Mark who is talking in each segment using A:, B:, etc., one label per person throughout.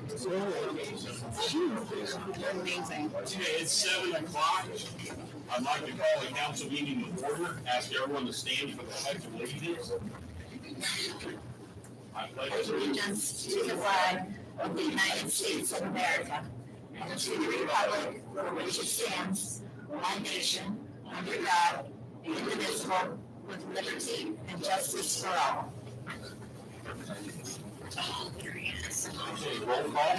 A: Amazing.
B: Okay, it's 7 o'clock. I'd like to call the council meeting to order. Ask everyone to stand for the pledge of allegiance. I pledge
A: Allegiance to the flag of the United States of America and to the republic for which it stands, one nation, under God, indivisible, with liberty and justice for all.
B: Okay, roll call.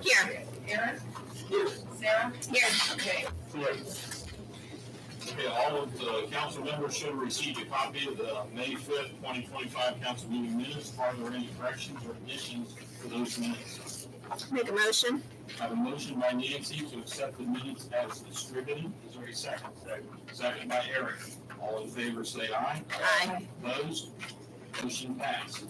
A: Here. Aaron? Sarah? Here. Okay.
B: Okay, all of the council members should have received a copy of the May 5th, 2025 council meeting minutes. Are there any corrections or additions to those minutes?
A: Make a motion.
B: I have a motion by Nancy to accept the minutes as distributed. Is there a second? Second by Eric. All in favor say aye.
A: Aye.
B: Opposed? Motion passed.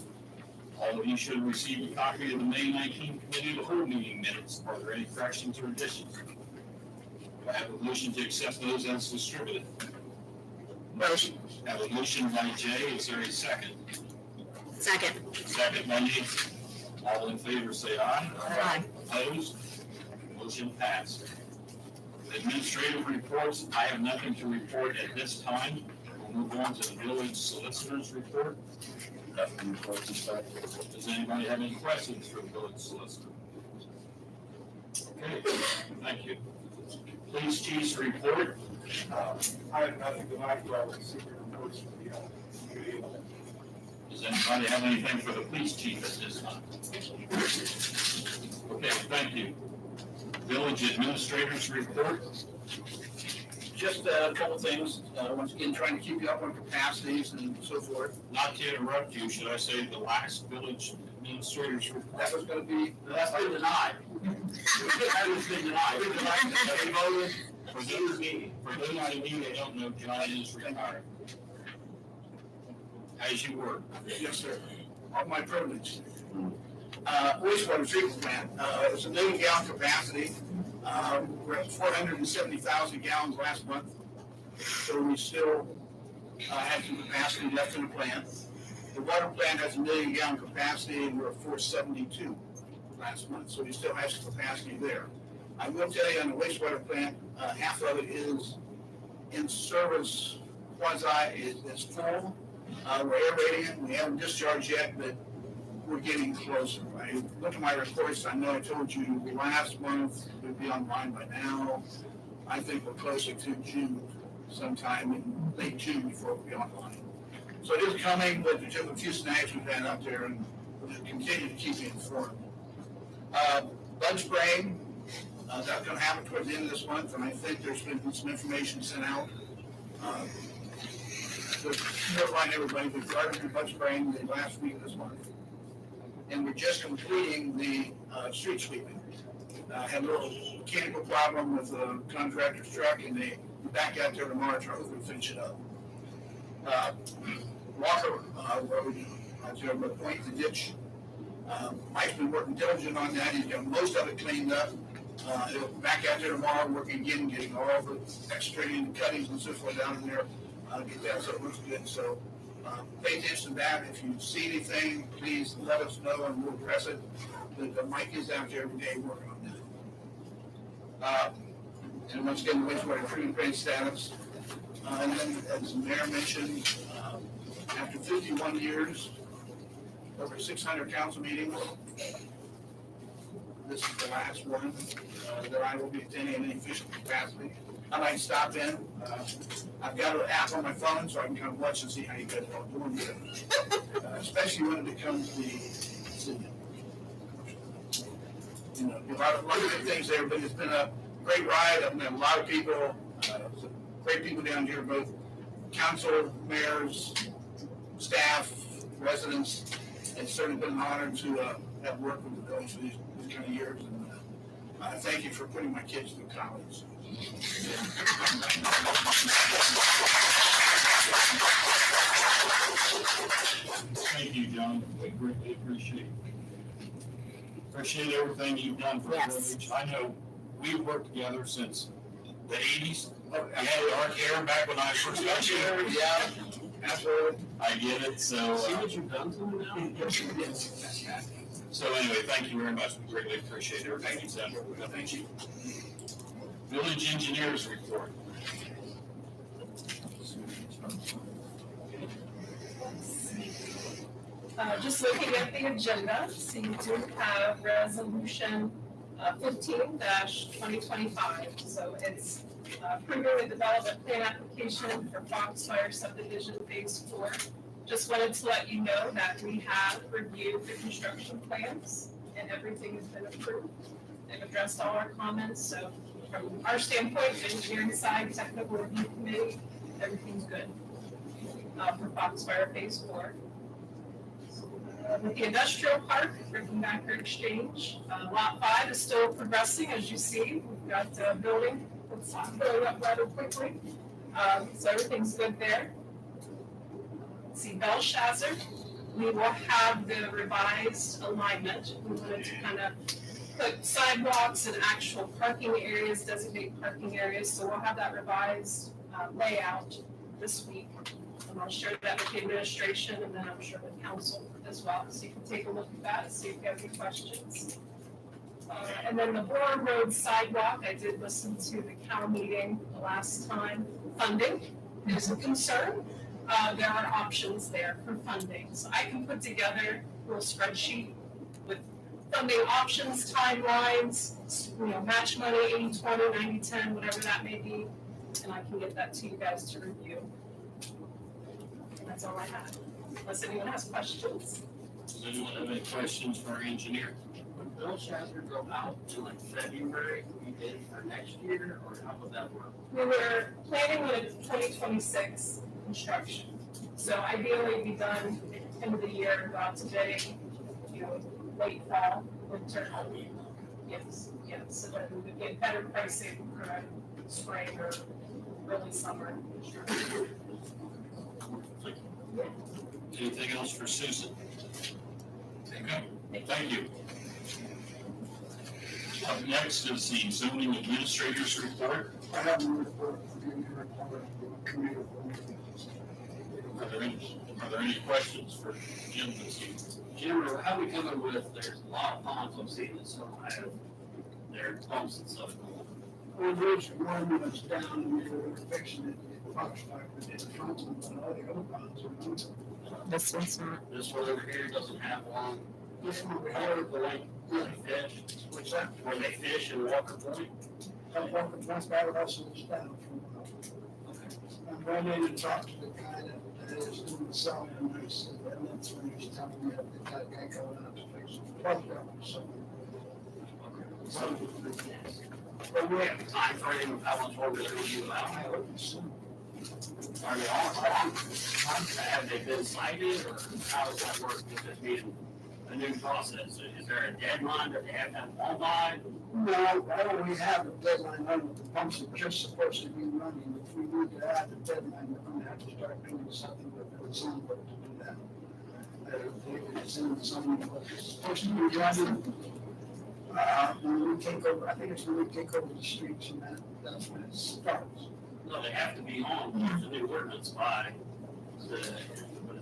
B: All of you should receive a copy of the May 19th committee of the whole meeting minutes. Are there any corrections or additions? Do I have a motion to accept those as distributed?
A: Motion.
B: I have a motion by Jay. Is there a second?
A: Second.
B: Second by Nancy. All in favor say aye.
A: Aye.
B: Opposed? Motion passed. Administrative reports, I have nothing to report at this time. We'll move on to the village solicitor's report. Nothing to report this time. Does anybody have any questions for the village solicitor? Okay, thank you. Police chief's report.
C: I have nothing tonight, but I will see your reports for the committee.
B: Does anybody have anything for the police chief at this time? Okay, thank you. Village administrator's report.
D: Just a couple things. Once again, trying to keep you up on capacities and so forth.
B: Not to interrupt you, should I say the last village administrator's report?
D: That was going to be, that's been denied. That has been denied. They voted
B: For those of you that don't know, John is retired. As you were.
D: Yes, sir. Of my privilege. Wastewater treatment plant, it was a 1 million gallon capacity. We're at 470,000 gallons last month. So we still have some capacity left in the plant. The water plant has a 1 million gallon capacity and we're at 472 last month. So we still have some capacity there. I will tell you on the wastewater plant, half of it is in service quasi, it's full. We're aerating it, we haven't discharged yet, but we're getting closer. I look at my reports, I know I told you last month we'd be online by now. I think we're closer to June, sometime in late June before we'll be online. So it is coming, but there's a few snags we've had out there and we'll continue to keep you informed. Bug spraying, that's going to happen towards the end of this month, and I think there's been some information sent out. To notify everybody, we started the bug spraying the last week of this month. And we're just completing the street sweeping. Had a little mechanical problem with the contractor's truck, and they back out there tomorrow to hopefully finish it up. Walker, where we point the ditch. Mike's been working diligent on that. He's got most of it cleaned up. He'll be back out there tomorrow, working again, getting all the extracting the cuttings and so forth down in there. Get that so it looks good. So pay attention to that. If you see anything, please let us know and we'll address it. But Mike is out there every day working on that. And once again, the wastewater treatment plant status. And then, as the mayor mentioned, after 51 years, over 600 council meetings, this is the last one that I will be attending in any official capacity. I might stop in. I've got an app on my phone so I can kind of watch and see how you guys are doing it. Especially when it becomes the city. You know, a lot of good things there, but it's been a great ride. I've met a lot of people, great people down here, both council, mayors, staff, residents. It's certainly been an honor to have worked with the village for these kind of years. And thank you for putting my kids through college.
B: Thank you, John. We greatly appreciate everything you've done for the village. I know we've worked together since the 80s. You had dark hair back when I first got you.
D: Yeah, absolutely.
B: I get it. So
C: See what you've done to me now?
B: So anyway, thank you very much. We greatly appreciate everything you've done.
D: Thank you.
B: Village engineers report.
E: Just looking at the agenda, so you do have resolution 15-2025. So it's approving the development plan application for Foxfire subdivision phase 4. Just wanted to let you know that we have reviewed the construction plans and everything has been approved. They've addressed all our comments, so from our standpoint, the engineering side, technical review committee, everything's good for Foxfire phase 4. With the industrial park, Rickenbacker Exchange, lot 5 is still progressing, as you see. We've got a building that's going up rather quickly, so everything's good there. Let's see, Belshazzar, we will have the revised alignment. We wanted to kind of put sidewalks and actual parking areas, designate parking areas, so we'll have that revised layout this week. And I'll share that with the administration and then I'm sure with council as well, so you can take a look at that, see if you have any questions. And then the Bourne Road sidewalk, I did listen to the Cal meeting last time. Funding is a concern. There are options there for funding. So I can put together a little spreadsheet with funding options, timelines, match money, 80-20, 90-10, whatever that may be. And I can get that to you guys to review. And that's all I have, unless anyone has questions.
B: Does anyone have any questions for our engineer?
F: Would Belshazzar go out to like February, we did for next year, or how would that work?
E: We were planning on a 2026 construction. So ideally be done end of the year, go out to bidding, late fall, winter. Yes, so that we would get better pricing for spring or early summer.
B: Anything else for Susan? Okay, thank you. Up next is the zoning administrator's report.
C: I have a report for the committee.
B: Are there any questions for Jim this evening?
F: Jim, how we coming with, there's a lot of ponds I'm seeing that some have their pumps and stuff going.
C: Well, there's one that's down and we were fixing it, Foxfire, but it's front and all the other ones are not.
E: This one's not.
F: This one over here doesn't have one.
C: This one we
F: Where
C: have,
F: they fish,
C: which that,
F: where they fish in Walker Point.
C: that one, that's that also is down from, I'm ready to talk to the guy that is doing the selling, and I said, and that's when he was telling me that the guy going out to fix some plug down, so.
F: But we have a time frame of how much work they're gonna do
C: I
F: out.
C: hope so.
F: Are they all, have they been cited, or how does that work with this being a new process? Is there a deadline that they have to have all by?
C: No, I don't really have a deadline on it. The pumps are just supposed to be running. If we need to add the deadline, we're gonna have to start doing something with the zone book to do that. It's in the zone book. It's supposed to be running. When we take over, I think it's when we take over the streets and that's when it starts.
F: No, they have to be on the new ordinance by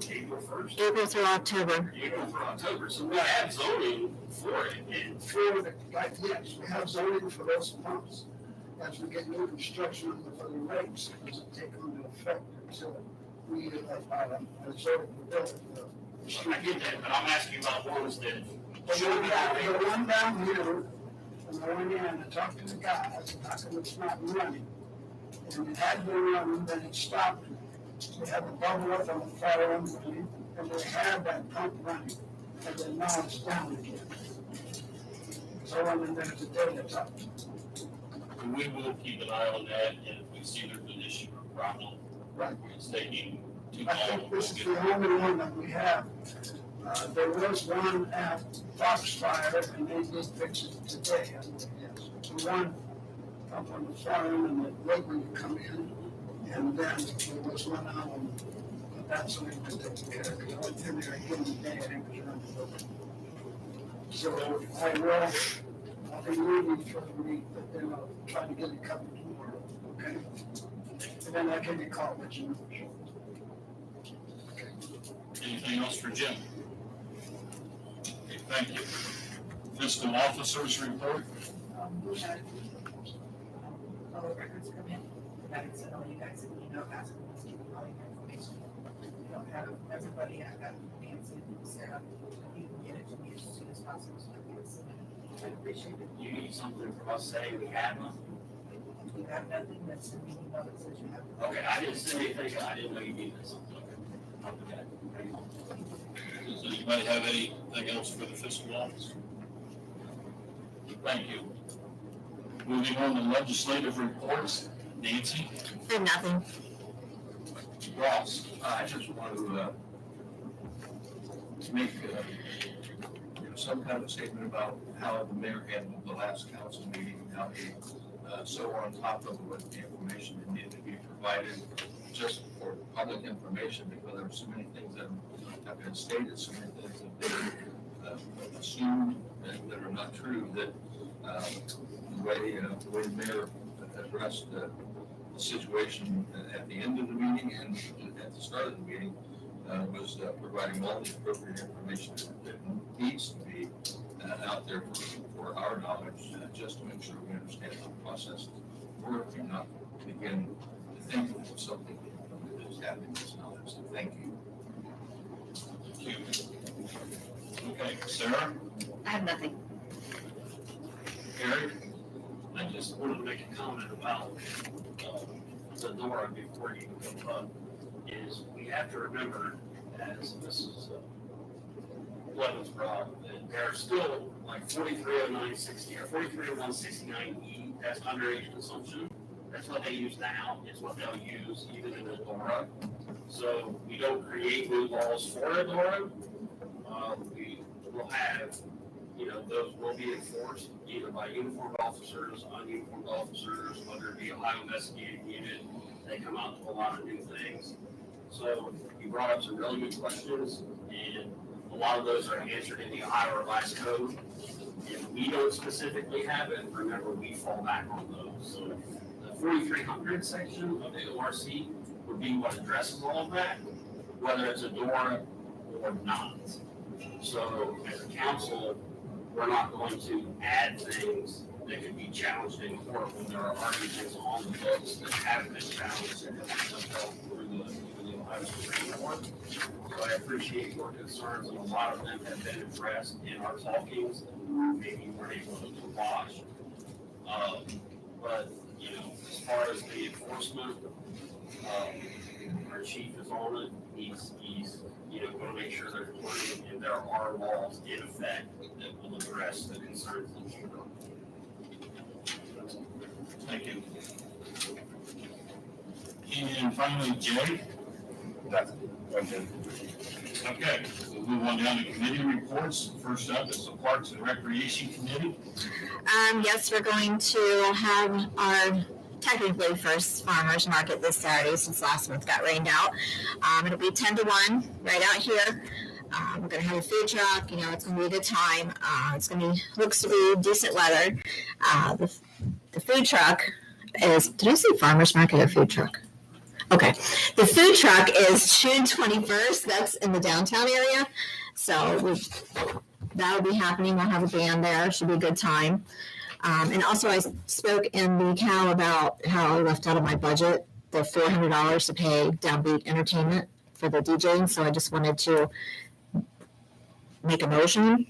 F: April 1st.
E: April through October.
F: April for October, so we have zoning for it, and
C: For the, like, yes, we have zoning for those pumps. As we get new construction on the rates, it doesn't take into effect until we, absorb the
F: I get that, but I'm asking about ones that
C: But
F: should
C: we
F: be
C: got
F: on.
C: the one down here, and I went in and talked to the guys, and I said, it's not running. And it had been running, then it stopped. They had the bubble up on the fire end running, and they had that pump running, and then now it's down again. So I went in there today to talk to them.
B: And we will keep an eye on that, and if we see there's an issue or problem,
C: Right.
B: it's taking too
C: I
B: long.
C: think this is the only one that we have. There was one at Foxfire, and they did fix it today, I think, yes. The one up on the farm and the labor would come in, and then there was one out on, that's when they took care of it. I went in there again today, and it was running. So I'll be leaving for the week, but then I'll try to get it covered tomorrow, okay? And then I'll give you a call, let you know.
B: Anything else for Jim? Okay, Thank you. Fiscal officers report.
G: We had public records come in, that had sent all you guys an email asking us to provide information. We don't have everybody, I got Nancy and Sarah, you can get it to me as soon as possible, so I can submit it. I appreciate it.
F: You need something from us saying we had one?
G: You have nothing that's in the email that says you have.
F: Okay, I didn't send anything, I didn't know you needed something. Okay.
B: Does anybody have anything else for the fiscal officer? Thank you. Moving on to legislative reports. Nancy?
A: I have nothing.
B: Ross?
H: I just want to make some kind of statement about how the mayor handled the last council meeting, and how he so on top of what the information that needed to be provided just for public information, because there are so many things that have been stated, so many things that have been assumed that are not true, that the way the mayor addressed the situation at the end of the meeting and at the start of the meeting was providing all the appropriate information that needs to be out there for our knowledge, just to make sure we understand how the process works and not begin to think of something that is happening that's not. So thank you.
B: Thank you. Okay, Sarah?
A: I have nothing.
B: Eric?
F: I just wanted to make a comment about the Dora before you go up, is we have to remember, as Mrs. Blevins brought up, that there are still like 430960 or 430169E, that's underage consumption. That's what they use now, it's what they'll use even in Dora. So we don't create new laws for Dora. We will have, those will be enforced either by uniformed officers, ununiformed officers, whether it be Ohio Investigating Unit. They come out with a lot of new things. So you brought up some really good questions, and a lot of those are answered in the Ohio Revised Code. If we don't specifically have it, remember, we fall back on those. So the 4300 section of the ORC would be what addresses all of that, whether it's a DORA or not. So as a council, we're not going to add things that could be challenged in court when there are already things on the books that have been challenged and have been upheld through the Ohio Supreme Court. So I appreciate your concerns, and a lot of them have been addressed in our talkings, and maybe you weren't able to watch. But, as far as the enforcement, our chief is on it. He's going to make sure they're compliant, and there are laws in effect that will address the concerns that you brought.
B: Thank you. And finally, Jay? Okay, we'll move on down to committee reports. First up is the Parks and Recreation Committee.
A: Yes, we're going to have our technically first farmers market this Saturday since last month got rained out. It'll be 10 to 1 right out here. We're going to have a food truck. It's going to be a good time. Looks to be decent weather. The food truck is, did I say farmers market or food truck? Okay. The food truck is June 21st. That's in the downtown area. So that'll be happening. We'll have a band there. Should be a good time. And also I spoke in the CAL about how I left out of my budget the $400 to pay Downbeat Entertainment for the DJing. So I just wanted to make a motion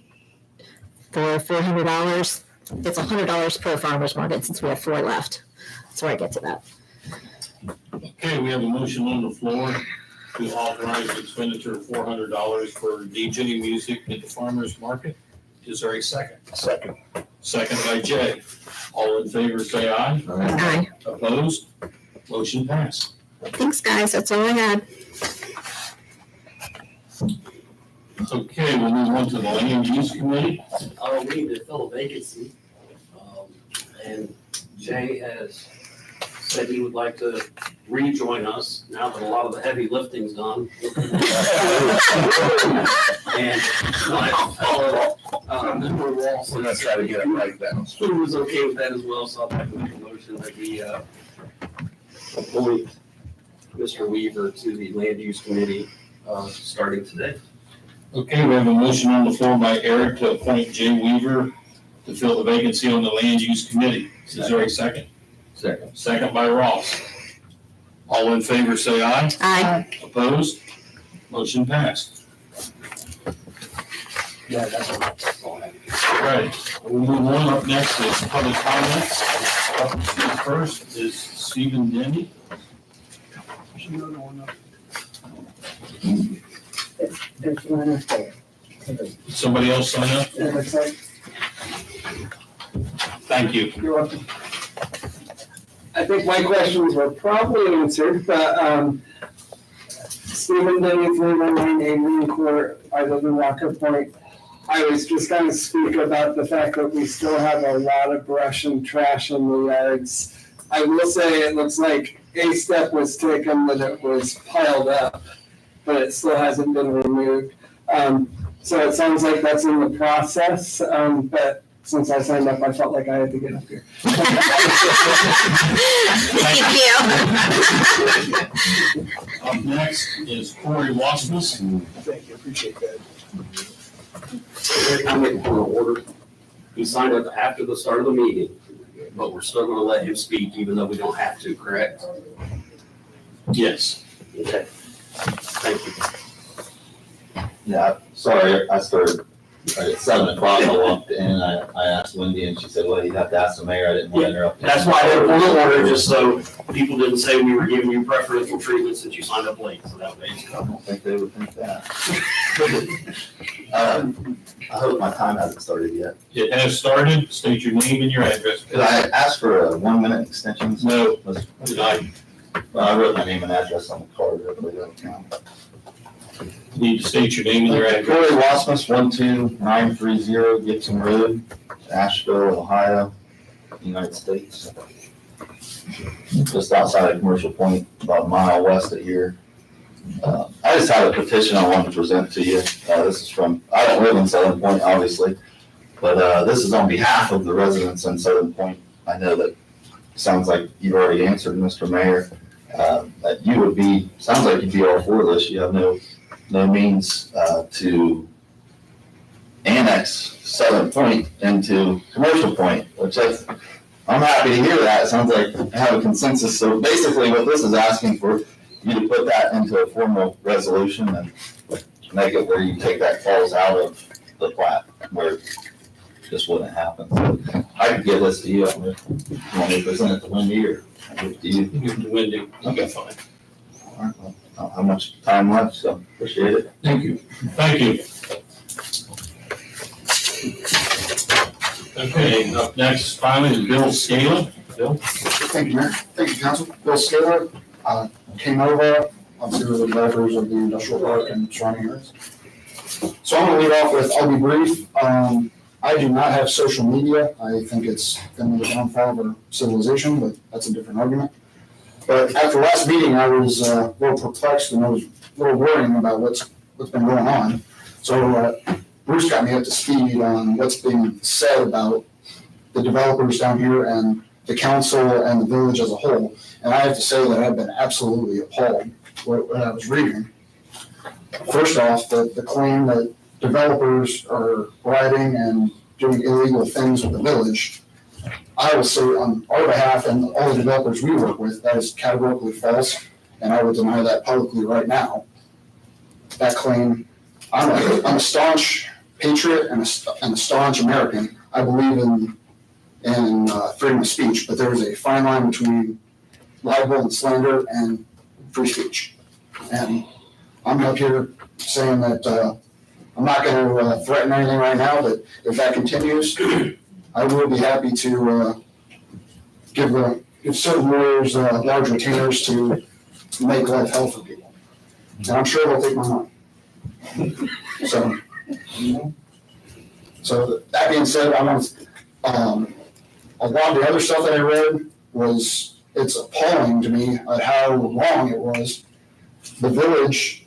A: for $400. It's $100 per farmer's market since we have 4 left. That's where I get to that.
B: Okay, we have a motion on the floor to authorize the expenditure of $400 for DJ music at the farmer's market. Is there a second?
I: Second.
B: Second by Jay. All in favor, say aye.
A: Aye.
B: Opposed? Motion passed.
A: Thanks, guys. That's all I had.
B: Okay, we'll move on to the Land Use Committee.
J: We need to fill a vacancy. And Jay has said he would like to rejoin us now that a lot of the heavy lifting's done. And Member Walsh.
I: We're gonna try to get it right down.
J: He was okay with that as well, so I'd like to make a motion that we appoint Mr. Weaver to the Land Use Committee starting today.
B: Okay, we have a motion on the floor by Eric to appoint Jay Weaver to fill the vacancy on the land use committee. Is there a second?
H: Second.
B: Second by Ross. All in favor, say aye.
A: Aye.
B: Opposed? Motion passed.
C: Yeah, that's all.
B: All right, we'll move on. Up next is public comments. Up first is Stephen Denny.
C: There's one up there.
B: Somebody else sign up?
C: It looks like
B: Thank you.
C: you're welcome. I think my questions were probably answered, but, Stephen Denny, 319 Green Court, I live in Walker Point. I was just gonna speak about the fact that we still have a lot of brush and trash in the yards. I will say it looks like a step was taken, that it was piled up, but it still hasn't been removed. So it sounds like that's in the process, but since I signed up, I felt like I had to get up here.
A: Thank you.
B: Up next is Corey Wasmus.
C: Thank you, appreciate that.
J: I'm in order. He signed up after the start of the meeting, but we're still gonna let him speak even though we don't have to, correct?
B: Yes.
J: Okay. Thank you.
I: Yeah, sorry, I started at 7:00, I walked in, I asked Wendy and she said, well, you have to ask the mayor, I didn't want to interrupt.
J: That's why I had point of order, just so people didn't say we were giving you preferential treatment since you signed up late, so that way.
I: I don't think they would think that. I hope my time hasn't started yet.
B: It has started. State your name and your address.
I: Could I ask for a 1-minute extension?
B: No.
I: Was-
B: Denied.
I: Well, I wrote my name and address on the card, hopefully they'll count.
B: Need to state your name and your address.
I: Corey Wasmus, 12930 Gibson Road, Asheville, Ohio, United States. Just outside of Commercial Point, about a mile west of here. I just had a petition I wanted to present to you. This is from, I don't live in Southern Point, obviously, but this is on behalf of the residents in Southern Point. I know that sounds like you've already answered, Mr. Mayor, that you would be, sounds like you'd be all for this. You have no means to annex Southern Point into Commercial Point, which I'm happy to hear that. It sounds like I have a consensus. So basically what this is asking for, you to put that into a formal resolution and make it where you take that clause out of the plat, where this wouldn't happen. So I could give this to you. I don't know if you want me to present it to Wendy or give it to you.
B: Give it to Wendy.
I: Okay.
B: Fine.
I: All right, well, I don't have much time left, so appreciate it.
B: Thank you. Thank you. Okay, up next finally is Bill Scala. Bill?
K: Thank you, Mayor. Thank you, Council. Bill Scaler, came over, obviously we're the developers of the industrial park and surrounding areas. So I'm gonna lead off with, I'll be brief. I do not have social media. I think it's been the downfall of our civilization, but that's a different argument. But after last meeting, I was a little perplexed and I was a little worrying about what's been going on. So Bruce got me up to speed on what's being said about the developers down here and the council and the village as a whole. And I have to say that I've been absolutely appalled what I was reading. First off, the claim that developers are bribing and doing illegal things with the village. I will say on our behalf and all the developers we work with, that is categorically false, and I would deny that publicly right now. That claim, I'm a staunch patriot and a staunch American. I believe in freedom of speech, but there is a fine line between libel and slander and free speech. And I'm up here saying that I'm not going to threaten anything right now, but if that continues, I will be happy to give certain lawyers large retainers to make life hell for people. And I'm sure they'll take my money. So that being said, I want a lot of the other stuff that I read was, it's appalling to me at how long it was. The village,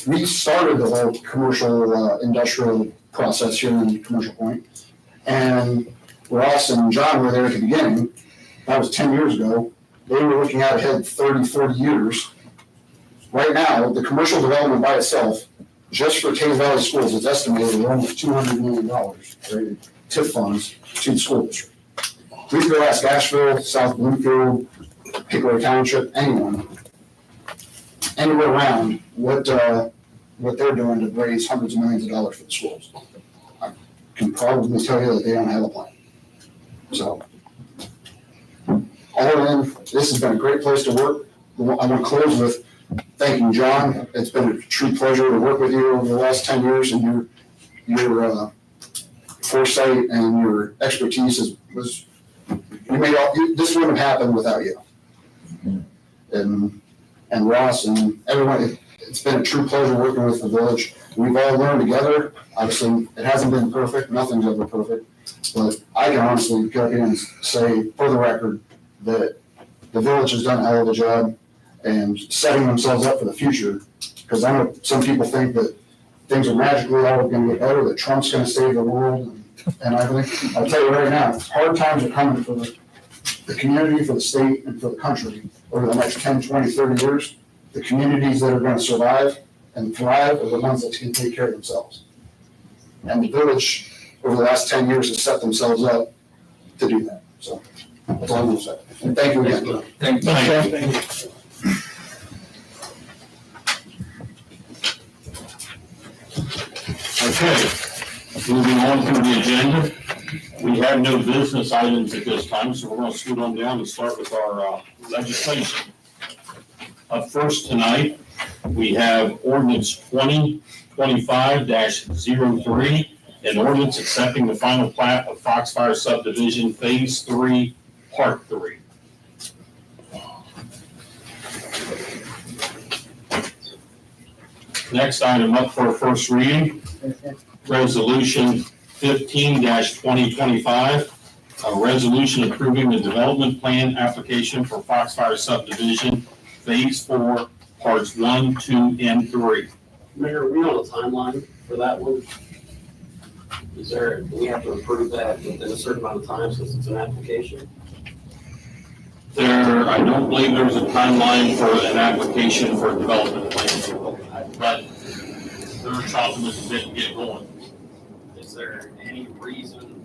K: we started the whole commercial industrial process here in Commercial Point. And Ross and John were there at the beginning. That was 10 years ago. They were looking out ahead 30, 40 years. Right now, the commercial development by itself just for Taylor Valley Schools, it's estimated at almost $200 million related TIF funds to the school district. Please go ask Asheville, South Bloomfield, Hickory Township, anyone, anywhere around, what they're doing to raise hundreds of millions of dollars for the schools. I can probably tell you that they don't have a plan. So, all in, this has been a great place to work. I want to close with thanking John. It's been a true pleasure to work with you over the last 10 years, and your foresight and your expertise was, you made all, this wouldn't have happened without you. And Ross and everyone, it's been a true pleasure working with the village. We've all learned together. Obviously, it hasn't been perfect. Nothing's ever perfect. But I can honestly go in and say, for the record, that the village has done a hell of a job and setting themselves up for the future. Because I know some people think that things are magically all going to get better, that Trump's going to save the world and everything. I'll tell you right now, hard times are coming for the community, for the state, and for the country over the next 10, 20, 30 years. The communities that are going to survive and thrive are the ones that can take care of themselves. And the village, over the last 10 years, has set themselves up to do that. So that's all I'm going to say. And thank you again.
B: Thank you. Okay, moving on to the agenda. We have no business items at this time, so we're going to scoot on down and start with our legislation. Up first tonight, we have ordinance 2025-03, an ordinance accepting the final plat of Foxfire subdivision Phase 3, Part 3. Next item up for first reading, Resolution 15-2025, a resolution approving the development plan application for Foxfire subdivision Phase 4, Parts 1, 2, and 3.
J: Mayor, are we on a timeline for that one? Is there, do we have to approve that within a certain amount of time since it's an application?
B: I don't believe there's a timeline for an application for a development plan, but they're chopping this bit and get going.
J: Is there any reason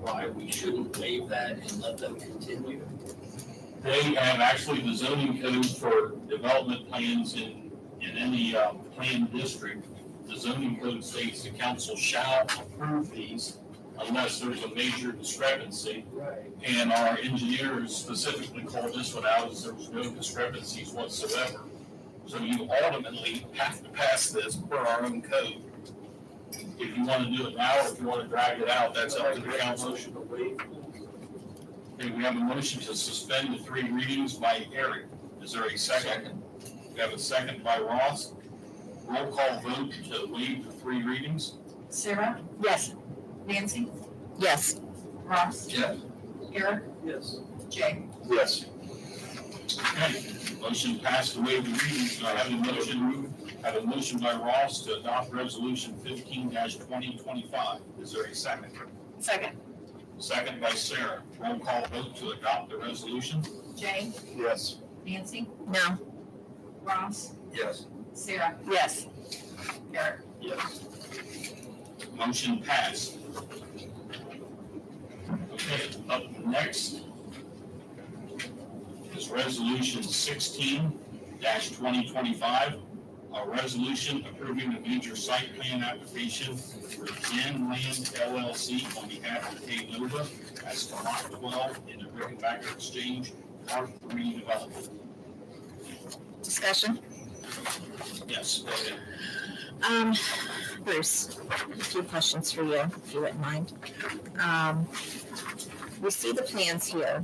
J: why we shouldn't waive that and let them continue?
B: They have actually the zoning code for development plans in any planned district. The zoning code states the council shall approve these unless there's a major discrepancy.
J: Right.
B: And our engineers specifically called this one out as there was no discrepancies whatsoever. So you ultimately have to pass this per our own code. If you want to do it now, or if you want to drag it out, that's up to the council. Okay, we have a motion to suspend the 3 readings by Eric. Is there a second? We have a second by Ross. Roll call vote to waive the 3 readings.
G: Sarah,
A: Yes.
G: Nancy,
A: Yes.
G: Ross,
H: Yes.
G: Eric,
J: Yes.
G: Jay.
B: Yes. Okay, motion passed to waive the readings. Do I have a motion? Have a motion by Ross to adopt resolution 15-2025. Is there a second?
A: Second.
B: Second by Sarah. Roll call vote to adopt the resolution.
G: Jay,
H: Yes.
G: Nancy,
A: No.
G: Ross,
H: Yes.
G: Sarah,
A: Yes.
G: Eric.
B: Yes. Motion passed. Okay, up next is resolution 16-2025, a resolution approving the major site plan application for Zen Land LLC on behalf of K Nova as to Lot 12 in the Rickenbacker Exchange Part 3 development.
A: Discussion?
B: Yes, go ahead.
A: Bruce, a few questions for you, if you wouldn't mind. We see the plans here.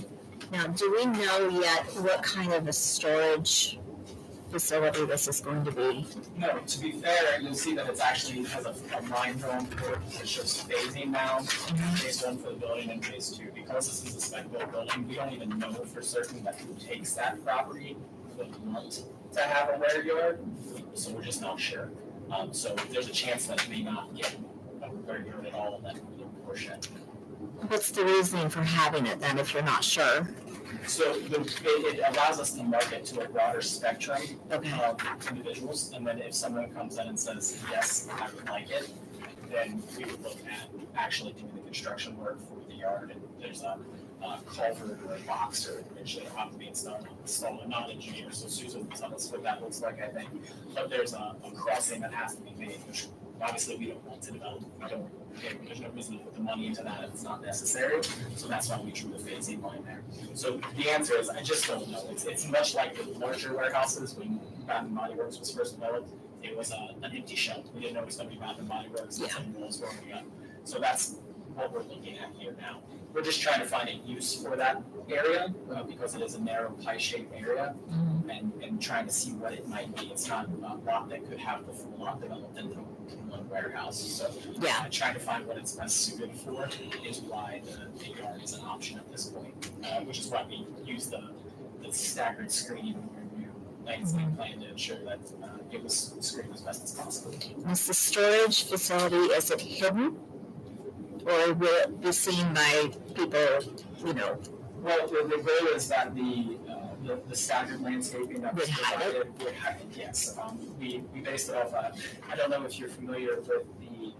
A: Now, do we know yet what kind of a storage facility this is going to be?
L: No, to be fair, you'll see that it's actually has a line drawn through it. It's just phasing now, phase 1 for the building and phase 2. Because this is a spec built building, we don't even know for certain that who takes that property would want to have a rear yard, so we're just not sure. So there's a chance that it may not get a rear yard at all in that portion.
A: What's the reasoning for having it then if you're not sure?
L: So it allows us to market to a broader spectrum
A: Okay.
L: of individuals, and then if someone comes in and says, yes, I would like it, then we would look at actually doing the construction work for the yard, and there's a culvert or a box or eventually it'll have to be installed. I'm not an engineer, so Susan will tell us what that looks like, I think. But there's a crossing that has to be made, which obviously we don't want to develop. There's no reason to put the money into that if it's not necessary. So that's why we drew the phasing line there. So the answer is, I just don't know. It's much like the larger warehouses when Bath and Body Works was first developed. It was an empty shell. We didn't know it was going to be Bath and Body Works. That's how walls growing up. So that's what we're looking at here now. We're just trying to find a use for that area because it is a narrow pie-shaped area and trying to see what it might be. It's not a lot that could have the full lot developed into one warehouse. So
A: Yeah.
L: trying to find what it's best suited for is why the yard is an option at this point, which is why we use the staggered screening where you landscape plan to ensure that it was screened as best as possible.
A: Is the storage facility, is it hidden? Or will it be seen by people, you know?
L: Well, the goal is that the staggered landscaping that was
A: Would hide it?
L: provided would hide it, yes. We based it off, I don't know if you're familiar with the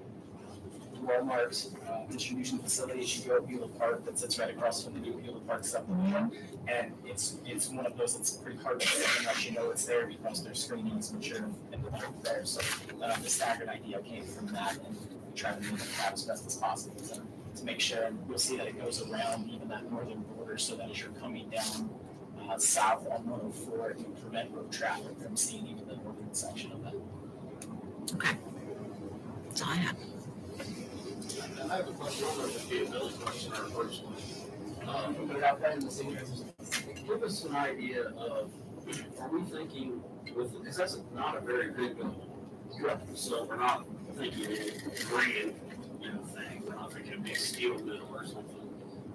L: Walmart distribution facility as you go to Beulah Park that sits right across from the new Beulah Park subdivision. And it's one of those that's pretty hard to see unless you know it's there because their screening is mature and there. So the staggered idea came from that, and we try to mimic that as best as possible to make sure, and you'll see that it goes around even that northern border so that as you're coming down south on 104, you prevent road traffic from seeing even the northern section of that.
A: Okay. That's all I have.
J: I have a question, I don't know if it'd be a Billy question or a first one.
L: Put it out there in the scene.
J: Give us an idea of, are we thinking with, because that's not a very big building. So we're not thinking a grand, thing, we're not thinking a big steel mill or something.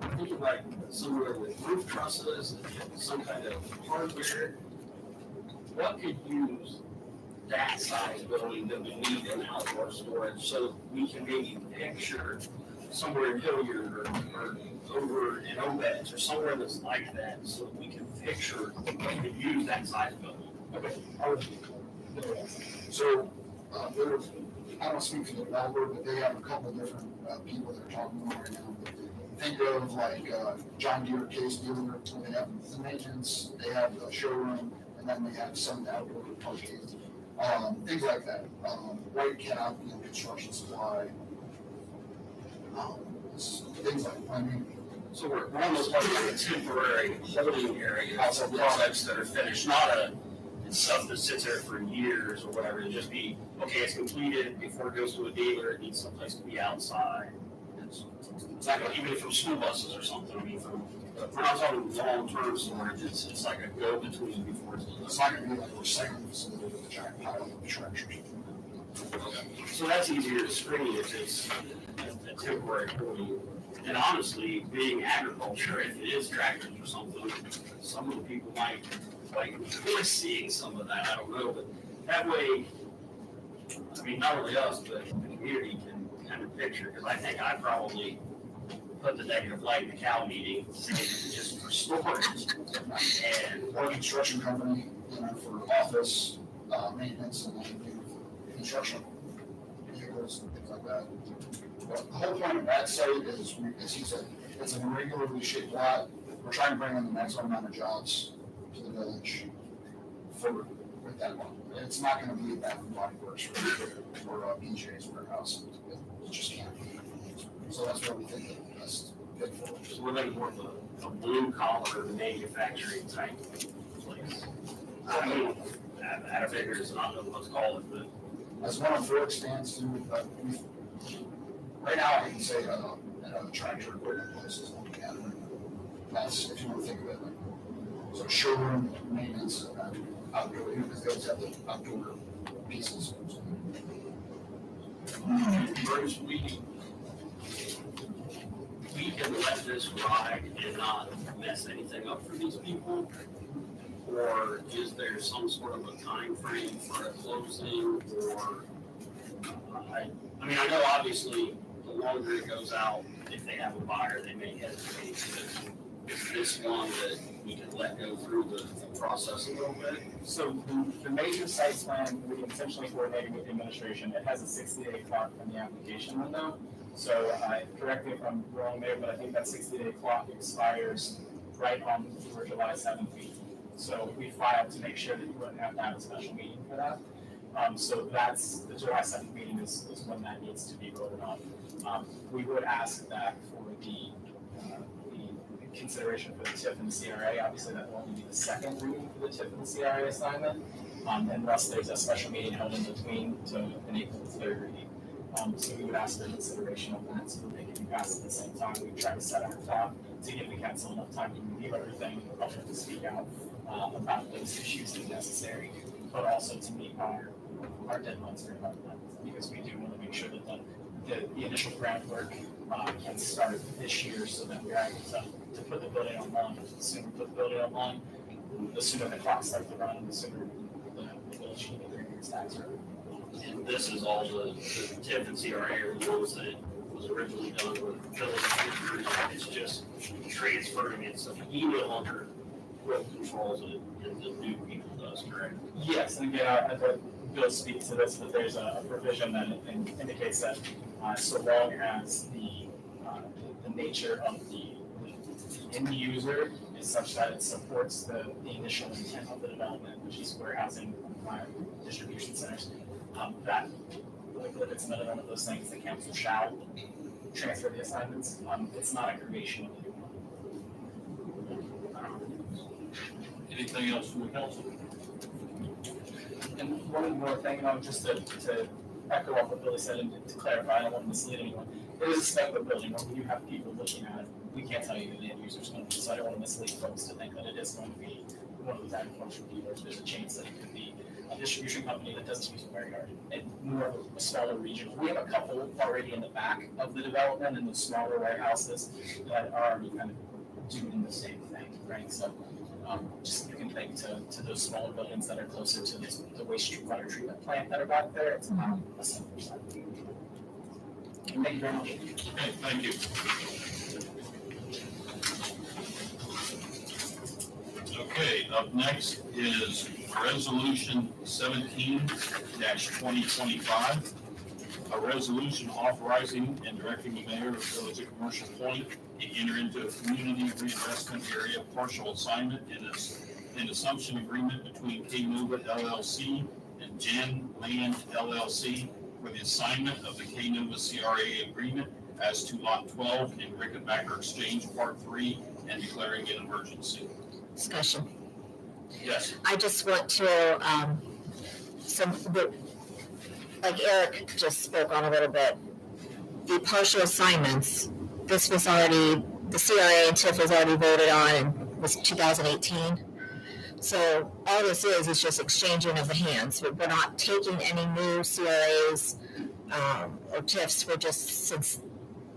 J: I'm thinking like somewhere with roof trusses, some kind of hardware. What could use that size building that we need in outdoor storage so that we can maybe picture somewhere in Hilliard or over in Obeds or somewhere that's like that, so that we can picture we could use that size building.
K: Okay. So, I don't speak for the developer, but they have a couple of different people that are talking to them right now. Think of like John Deere case dealer, they have the maintenance, they have the showroom, and then they have some outdoor parties. Things like that. White Cap, construction supply. Things like, I mean.
J: So we're almost like a temporary holding area of products that are finished, not stuff that sits there for years or whatever. It'd just be, okay, it's completed before it goes to a dealer, it needs someplace to be outside. It's like, even from school buses or something, I mean, we're not talking long-term storage, it's like a go-between before
K: It's not gonna be like a recycling facility with a giant pile of tractors.
J: So that's easier to screen if it's a temporary holding. And honestly, being agriculture, if it is tractors or something, some of the people might enjoy seeing some of that, I don't know, but that way, I mean, not only us, but the community can kind of picture, because I think I probably put the negative light in the cow meeting, saying it's just for storage. And
K: Or construction company, for office, maintenance, and then construction vehicles and things like that. But the whole point of that site is, as he said, it's an irregularly shaped lot. We're trying to bring in the maximum amount of jobs to the village with that lot. It's not gonna be a Bath and Body Works or a BJ's warehouse. It just can't be. So that's why we think that the best fit for it.
J: so we're looking more of a blue collar manufacturing type place. I mean, I figure it's not what to call it, but
K: As 104 expands to, right now I can say a tractor equipment place is looking at it. That's, if you want to think of it, like, so showroom, maintenance, and outdoor, because those have the outdoor pieces.
J: Bruce, we can let this ride and not mess anything up for these people? Or is there some sort of a time frame for a closing, or, I mean, I know obviously the longer it goes out, if they have a buyer, they may hesitate to
F: is this one that we can let go through the process a little bit?
L: So the major site plan, we essentially coordinated with the administration, it has a 60-day clock from the application window. So correct me if I'm wrong there, but I think that 60-day clock expires right on for July 17th. So we filed to make sure that you wouldn't have to have a special meeting for that. So that's, the July 7th meeting is when that needs to be voted on. We would ask that for the consideration for the TIF and the CRA, obviously that will only be the second reading for the TIF and the CRA assignment, unless there's a special meeting held in between to enable the third reading. So we would ask for consideration of that, so that they can be passed at the same time. We try to set our clock to give the council enough time to review everything, and the public to speak out about those issues if necessary, but also to meet our deadlines for development, because we do want to make sure that the initial groundwork can start this year, so that we're able to put the building online. The sooner we put the building online, the sooner the clock starts to run, the sooner the village can get their year's tax revenue.
F: And this is all the TIF and CRA are the ones that was originally done with village. It's just transferring it, so he no longer controls it, and the new people does, correct?
L: Yes, and again, I'd let Bill speak to this, but there's a provision that indicates that so long as the nature of the end user is such that it supports the initial intent of the development, which is warehousing, distribution centers, that if it's another one of those things, the council shall transfer the assignments. It's not a creation of the new one.
B: Anything else from the council?
L: And one more thing, just to echo what Billy said and to clarify, I don't want to mislead anyone. It is a speculative building, when you have people looking at it, we can't tell you who the end user is going to be, so I don't want to mislead folks to think that it is going to be one of those agricultural dealers. There's a chance that it could be a distribution company that doesn't use a warehouse, and more of a smaller regional. We have a couple already in the back of the development and the smaller warehouses that are already kind of doing the same thing, right? So just you can think to those smaller buildings that are closer to the wastewater treatment plant that are back there, it's about a similar size. Thank you very much.
B: Okay, thank you. Okay, up next is Resolution 17-2025, a resolution authorizing and directing the mayor of the Village of Commercial Point to enter into a community reinvestment area partial assignment and assumption agreement between K-Nova LLC and Gen Land LLC for the assignment of the K-Nova CRA agreement as to Lot 12 in Rickenbacker Exchange Part 3 and declaring an emergency.
A: Discussion.
B: Yes.
A: I just want to, like Eric just spoke on a little bit, the partial assignments, this was already, the CRA and TIF was already voted on and was 2018. So all this is just exchanging of the hands. We're not taking any new CRAs or TIFs. We're just, since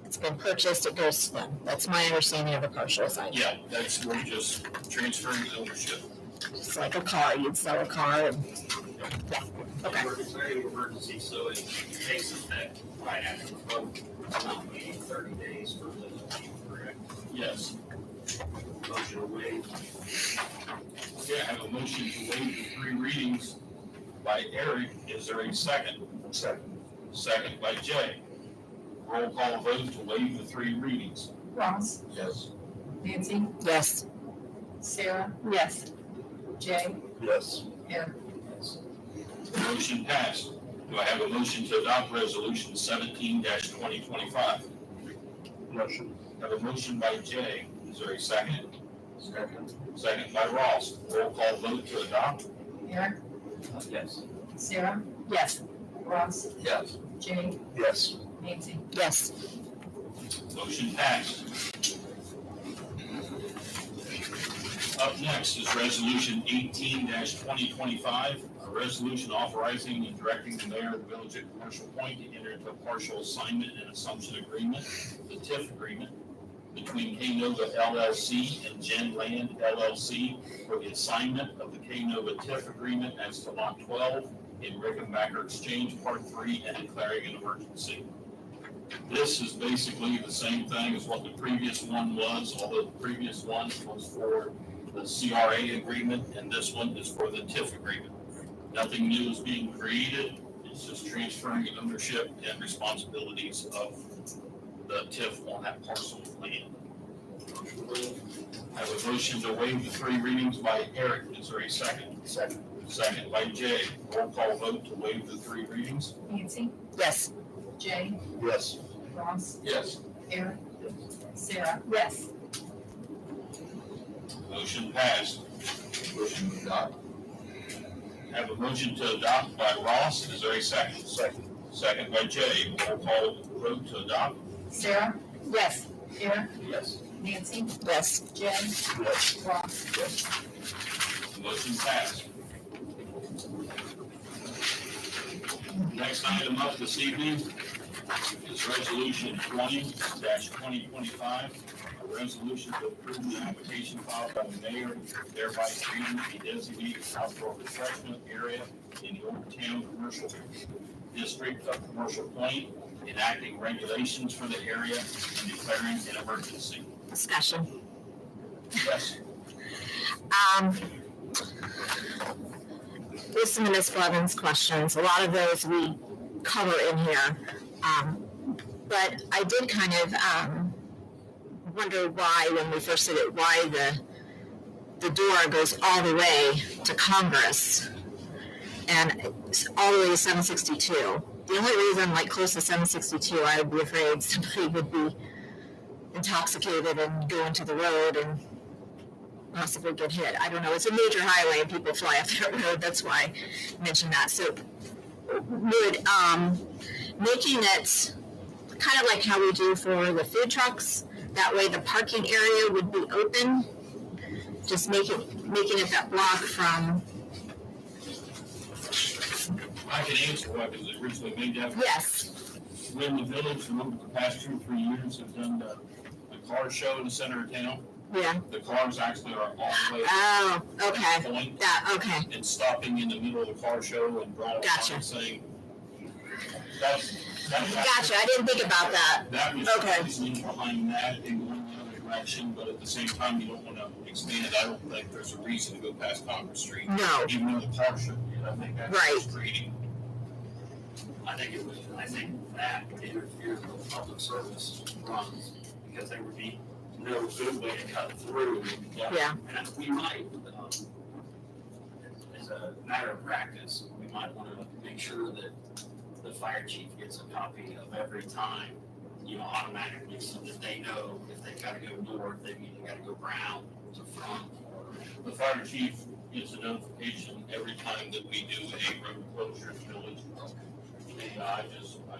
A: it's been purchased, it goes to them. That's my understanding of a partial assignment.
B: Yeah, that's, we're just transferring the ownership.
A: It's like a car, you'd sell a car and, yeah, okay.
F: We're declaring an emergency, so it takes effect right after the vote, not waiting 30 days for the meeting, correct?
B: Yes.
F: Motion to waive.
B: Okay, I have a motion to waive the 3 readings by Eric. Is there a second?
C: Second.
B: Second by Jay. Roll call vote to waive the 3 readings.
G: Ross,
B: Yes.
G: Nancy,
A: Yes.
G: Sarah,
A: Yes.
G: Jay,
H: Yes.
G: Eric.
B: Motion passed. Do I have a motion to adopt resolution 17-2025?
H: Motion.
B: I have a motion by Jay. Is there a second?
H: Second.
B: Second by Ross. Roll call vote to adopt?
G: Eric,
H: Yes.
G: Sarah,
A: Yes.
G: Ross,
H: Yes.
G: Jay,
H: Yes.
G: Nancy.
A: Yes.
B: Motion passed. Up next is resolution 18-2025, a resolution authorizing and directing the mayor of the Village of Commercial Point to enter into a partial assignment and assumption agreement, the TIF agreement, between K-Nova LLC and Gen Land LLC for the assignment of the K-Nova TIF agreement as to Lot 12 in Rickenbacker Exchange Part 3 and declaring an emergency. This is basically the same thing as what the previous one was, although the previous one was for the CRA agreement, and this one is for the TIF agreement. Nothing new is being created, it's just transferring ownership and responsibilities of the TIF on that parcel of land. I have a motion to waive the 3 readings by Eric, is there a second?
C: Second.
B: Second by Jay, roll call vote to waive the 3 readings?
G: Nancy,
A: Yes.
G: Jay,
I: Yes.
G: Ross,
B: Yes.
G: Eric, Sarah,
A: Yes.
B: Motion passed.
I: Motion to adopt.
B: I have a motion to adopt by Ross, is there a second?
I: Second.
B: Second by Jay, roll call vote to adopt?
G: Sarah,
A: Yes.
G: Eric,
B: Yes.
G: Nancy,
A: Yes.
G: Jay,
I: Yes.
G: Ross.
I: Yes.
B: Motion passed. Next item up this evening is resolution 20-2025, a resolution to approve the application filed by the mayor, thereby creating a designated outdoor refreshment area in the Old Town Commercial District of Commercial Point, enacting regulations for the area and declaring an emergency.
A: Discussion.
B: Yes.
A: Listen to Ms. Blevins' questions. A lot of those we cover in here. But I did kind of wonder why, when we first did it, why the door goes all the way to Congress and all the way to 762. The only reason, like close to 762, I would be afraid somebody would be intoxicated and go into the road and possibly get hit. I don't know. It's a major highway and people fly up that road. That's why I mentioned that. So would making it kind of like how we do for the food trucks, that way the parking area would be open, just making it that block from.
B: I can answer why, because it originally made that.
A: Yes.
B: When the village, over the past 2 or 3 years, have done the car show in the center of town,
A: Yeah.
B: the cars actually are all the way
A: Oh, okay.
B: to the point
A: That, okay.
B: and stopping in the middle of the car show and drawing
A: Gotcha.
B: and saying, that's.
A: Gotcha. I didn't think about that.
B: That was
A: Okay.
B: the reasoning behind that and going the other direction, but at the same time, you don't want to expand it. I don't think there's a reason to go past Congress Street.
A: No.
B: Even though the car show, I think that's
A: Right.
B: frustrating.
F: I think that would interfere with public service runs, because there would be no good way to cut through.
A: Yeah.
F: And we might, as a matter of practice, we might want to make sure that the fire chief gets a copy of every time, automatically, so that they know if they've got to go north, they've either got to go around to front, or
B: The fire chief gets a notification every time that we do a road closure in the village. And I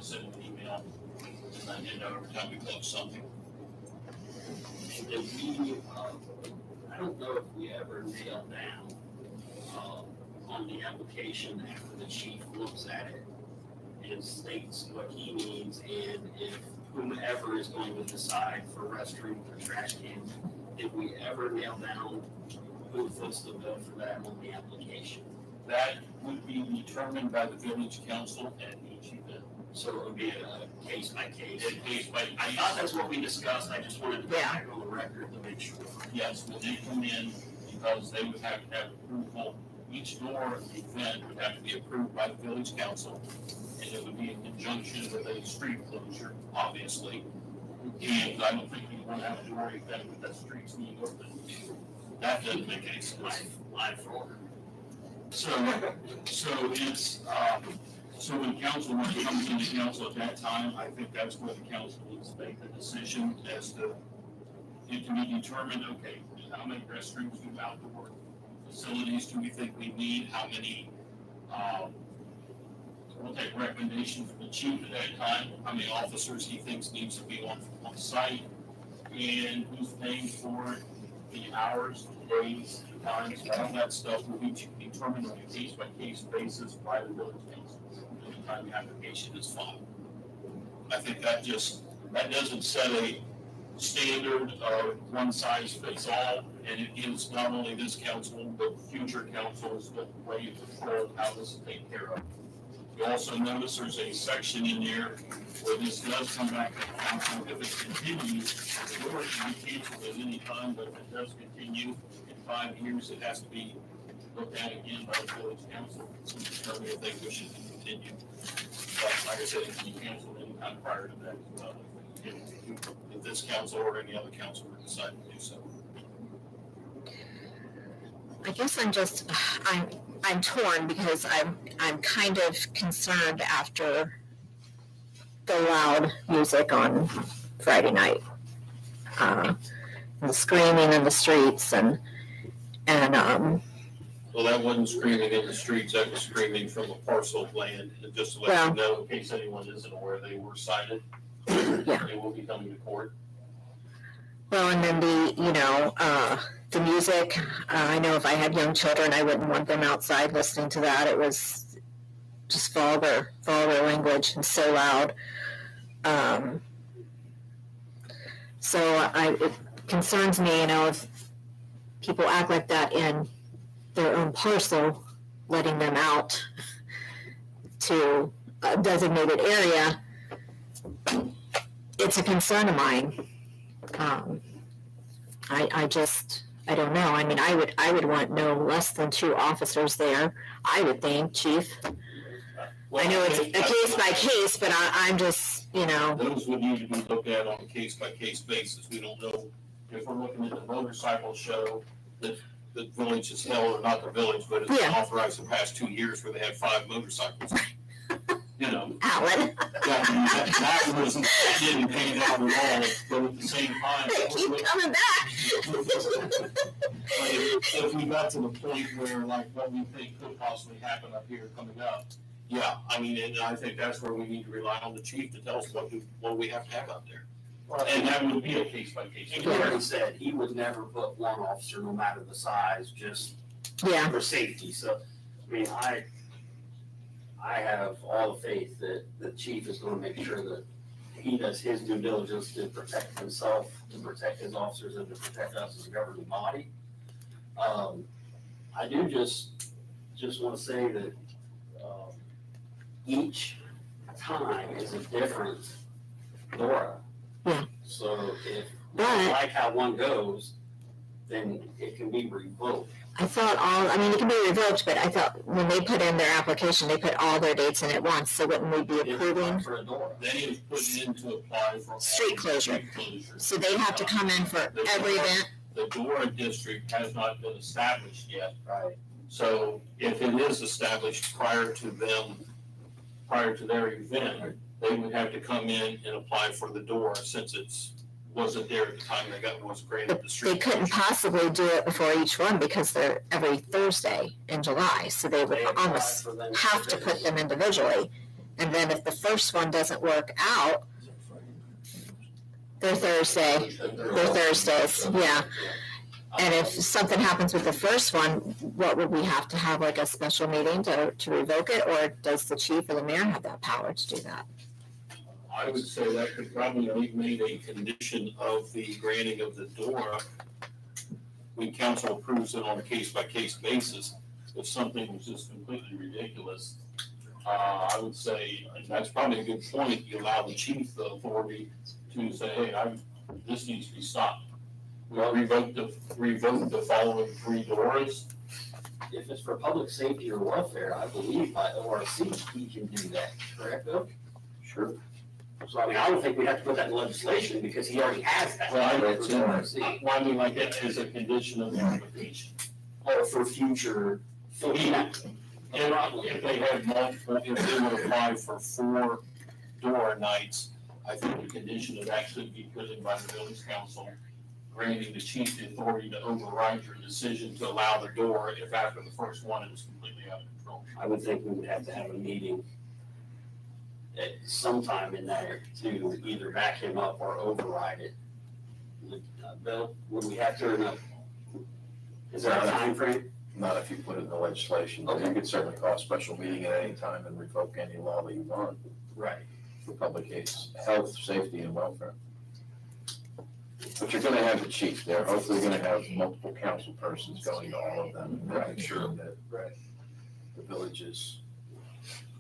B: send an email, and I did know every time we close something.
F: And I don't know if we ever nailed down, on the application after the chief looks at it and states what he needs, and if whomever is going to decide for restrooms or trash cans, did we ever nail down who foots the bill for that on the application?
B: That would be determined by the village council at each event.
F: So it would be a case by case.
B: I
F: thought that's what we discussed, I just wanted to go
A: Yeah.
F: back on the record to make sure.
B: Yes, when they come in, because they would have to have approval, each door event would have to be approved by the village council, and it would be in conjunction with a street closure, obviously. And I don't think you want to have a door event with the streets being open. That doesn't make any sense.
F: Live for order.
B: So it's, so when council, when it comes into council at that time, I think that's where the council needs to make the decision as to, it can be determined, okay, how many restrooms do outdoor facilities do we think we need, how many, we'll take recommendations from the chief at that time, how many officers he thinks needs to be on site, and who's paying for it, the hours, the days, the times, all that stuff will be determined on a case-by-case basis by the village council every time the application is filed. I think that doesn't set a standard of one size fits all, and it gives not only this council, but future councils the way to control how this is taken care of. You also notice there's a section in there where this does come back to the council. If it continues, the door can be canceled at any time, but if it does continue in 5 years, it has to be looked at again by the village council to determine if they wish it to continue. But like I said, it can be canceled anytime prior to that as well, if this council or any other council would decide to do so.
A: I guess I'm torn because I'm kind of concerned after the loud music on Friday night. The screaming in the streets and
B: Well, that wasn't screaming in the streets, that was screaming from a parcel of land, and just to let
A: Well-
B: you know, in case anyone isn't aware, they were cited.
A: Yeah.
B: They will be coming to court.
A: well, and then the music, I know if I had young children, I wouldn't want them outside listening to that. It was just vulgar language and so loud. So it concerns me, if people act like that in their own parcel, letting them out to a designated area. It's a concern of mine. I don't know. I mean, I would want no less than 2 officers there, I would think, chief. I know it's a case by case, but I'm just,
B: Those would need to be looked at on a case-by-case basis. We don't know if we're looking at the motorcycle show that the village has held, or not the village, but it's been
A: Yeah.
B: authorized the past 2 years where they had 5 motorcycles.
A: Alan.
B: That didn't pay down at all, but at the same time.
A: Keep coming back.
B: If we got to the point where, like, what we think could possibly happen up here coming up, yeah, I mean, and I think that's where we need to rely on the chief to tell us what we have to have out there. And that would be a case by case.
F: He already said he would never put one officer, no matter the size, just
A: Yeah.
F: for safety. So, I mean, I have all the faith that the chief is gonna make sure that he does his due diligence to protect himself, to protect his officers, and to protect us as a governing body. I do just wanna say that, each time is a different DORA.
A: Yeah.
F: So if you
A: But-
F: don't like how one goes, then it can be revoked.
A: I thought it can be revoked, but I thought when they put in their application, they put all their dates in at once, so wouldn't we be approving?
F: For a DORA.
B: They have put in to apply for. all
A: Street closure.
B: street closures.
A: So they have to come in for every event?
B: The DORA district has not been established yet.
F: Right.
B: So if it is established prior to their event, they would have to come in and apply for the DORA since wasn't there at the time was granted the
A: They
B: street.
A: couldn't
B: closure.
A: possibly do it before each one because they're every Thursday in July, so they would
F: They apply
A: almost
F: for them
A: have to put them individually. And then if the first one doesn't work out, they're Thursdays, yeah. And if something happens with the first one, what would we have to have, like a special meeting to revoke it? Or does the chief or the mayor have that power to do that?
B: I would say that could probably be made a condition of the granting of the DORA when council approves it on a case-by-case basis. If something was just completely ridiculous, I would say, and that's probably a good point, you allow the chief the authority to say, hey, this needs to be stopped. We revoke the following 3 DORAs.
F: If it's for public safety or welfare, I believe by ORC, he can do that, correct, Bill?
H: Sure.
F: So, I mean, I don't think we have to put that in legislation because he already has that.
B: Well,
H: It's in there.
B: Well, I mean, like that is a condition of the application.
F: Or for future,
B: If they had multiple, if they would apply for 4 DORA nights, I think the condition would actually be put in by the village council, granting the chief the authority to override your decision to allow the DORA if after the first one it was completely out of control.
F: I would think we would have to have a meeting at sometime in there to either back him up or override it. Bill, would we have to, is there a time frame?
H: Not if you put it in the legislation, but you could certainly call a special meeting at any time and revoke any law that you want
F: Right.
H: for public health, safety, and welfare. But you're gonna have the chief there, hopefully you're gonna have multiple council persons going to all of them, and making sure that the village is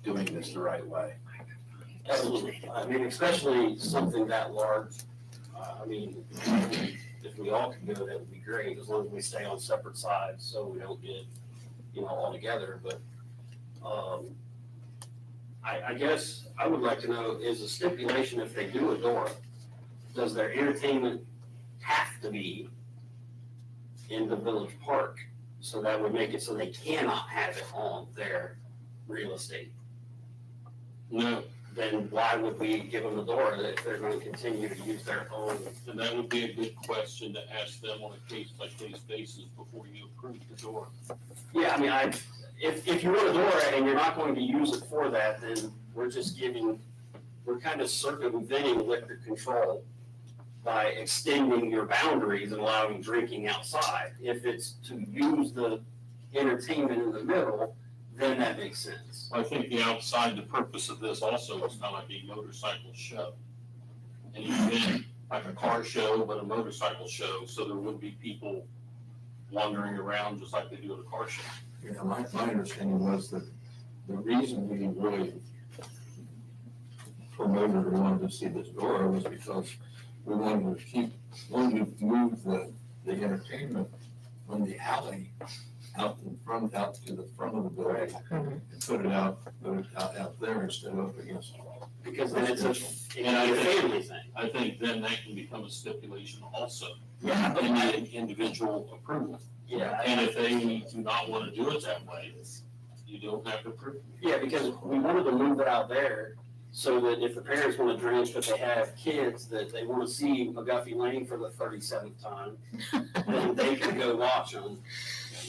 H: doing this the right way.
F: Absolutely. I mean, especially something that large. I mean, if we all could go, that would be great, as long as we stay on separate sides, so we don't get, all together, but, I guess I would like to know, is a stipulation if they do a DORA, does their entertainment have to be in the village park? So that would make it so they cannot have it on their real estate.
B: No,
F: Then why would we give them the DORA if they're going to continue to use their own?
B: and that would be a good question to ask them on a case-by-case basis before you approve the DORA.
F: Yeah, I mean, if you want a DORA and you're not going to use it for that, then we're kind of circumventing liquor control by extending your boundaries and allowing drinking outside. If it's to use the entertainment in the middle, then that makes sense.
B: I think the purpose of this also is not like a motorcycle show. And even like a car show, but a motorcycle show, so there would be people wandering around just like they do at a car show.
H: Yeah, my understanding was that the reason we really promoted or wanted to see this DORA was because we wanted to move the entertainment from the alley out to the front of the building and put it out there instead of up against the wall.
F: Because then it's a family thing.
B: I think then that can become a stipulation also,
F: Yeah, but
B: in the individual approval.
F: yeah,
B: And if they do not want to do it that way, you don't have to approve.
F: yeah, because we wanted to move it out there so that if the parents want to drink, but they have kids that they want to see McGuffey Lane for the 37th time, then they can go watch them.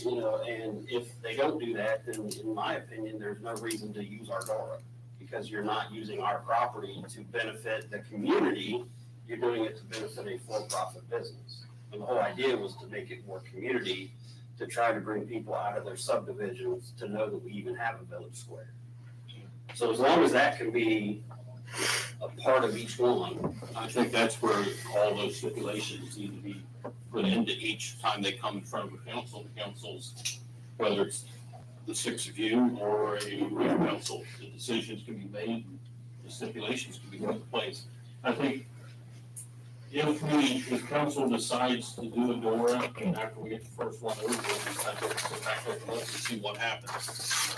F: And if they don't do that, then in my opinion, there's no reason to use our DORA, because you're not using our property to benefit the community, you're doing it to benefit a for-profit business. And the whole idea was to make it more community, to try to bring people out of their subdivisions to know that we even have a village square. So as long as that can be a part of each one,
B: I think that's where all those stipulations need to be put into each time they come in front of the council. The councils, whether it's the six of you or a real council, the decisions can be made, the stipulations can be put in place. I think if council decides to do a DORA, and after we get the first one over, we just have to sit back and look and see what happens.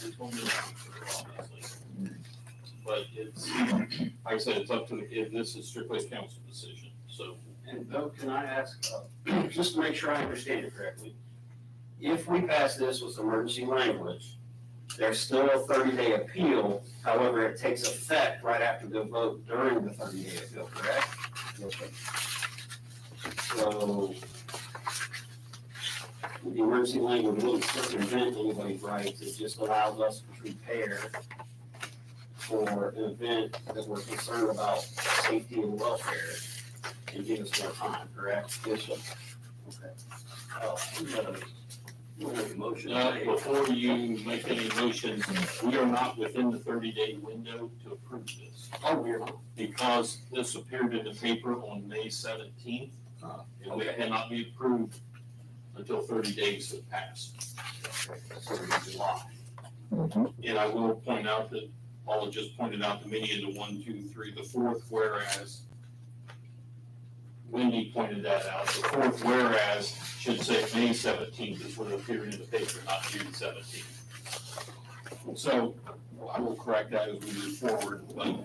B: There's no real answer, obviously. But it's, like I said, it's up to this is strictly a council decision, so.
F: and Bill, can I ask, just to make sure I understand it correctly, if we pass this with emergency language, there's still a 30-day appeal, however, it takes effect right after the vote during the 30-day appeal, correct? So, the emergency language won't circumvent anybody's rights, it just allows us to prepare for an event that we're concerned about safety and welfare, and give us more time, correct? Yes, sir. Okay. We'll make a motion.
B: Before you make any motions, we are not within the 30-day window to approve this.
F: Oh, we're not.
B: Because this appeared in the paper on May 17th, and it cannot be approved until 30 days have passed.
F: So it's July.
B: And I will point out that Paula just pointed out to me in the 1, 2, 3, the fourth whereas. Wendy pointed that out. The fourth whereas should say May 17th is what it appeared in the paper, not June 17th. So I will correct that as we move forward, but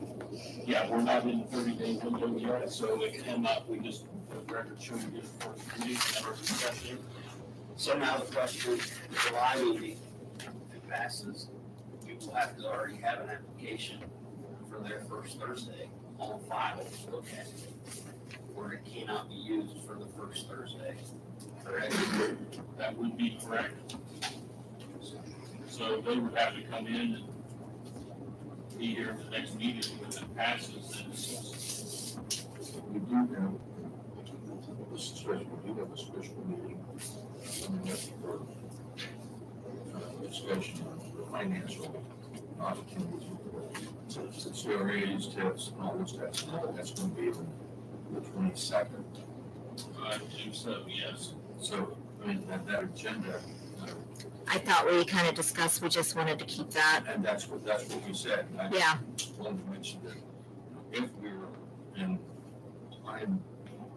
B: yeah, we're not in the 30-day window yet, so it cannot, we just, the record shows we get a first reading and our discussion.
F: So now the question, the July meeting, if it passes, we will have to already have an application for their first Thursday on file to look at, where it cannot be used for the first Thursday, correct?
B: That would be correct. So they would have to come in and be here at the next meeting when it passes, and
H: We do have a special meeting coming up for discussion on the financial opportunities. Since we already used tips and all this stuff, that's going to be the 22nd.
B: I believe so, yes.
H: So, I mean, that agenda
A: I thought we kind of discussed, we just wanted to keep that,
H: And that's what we said. I
A: yeah.
H: wanted to mention that if we were in time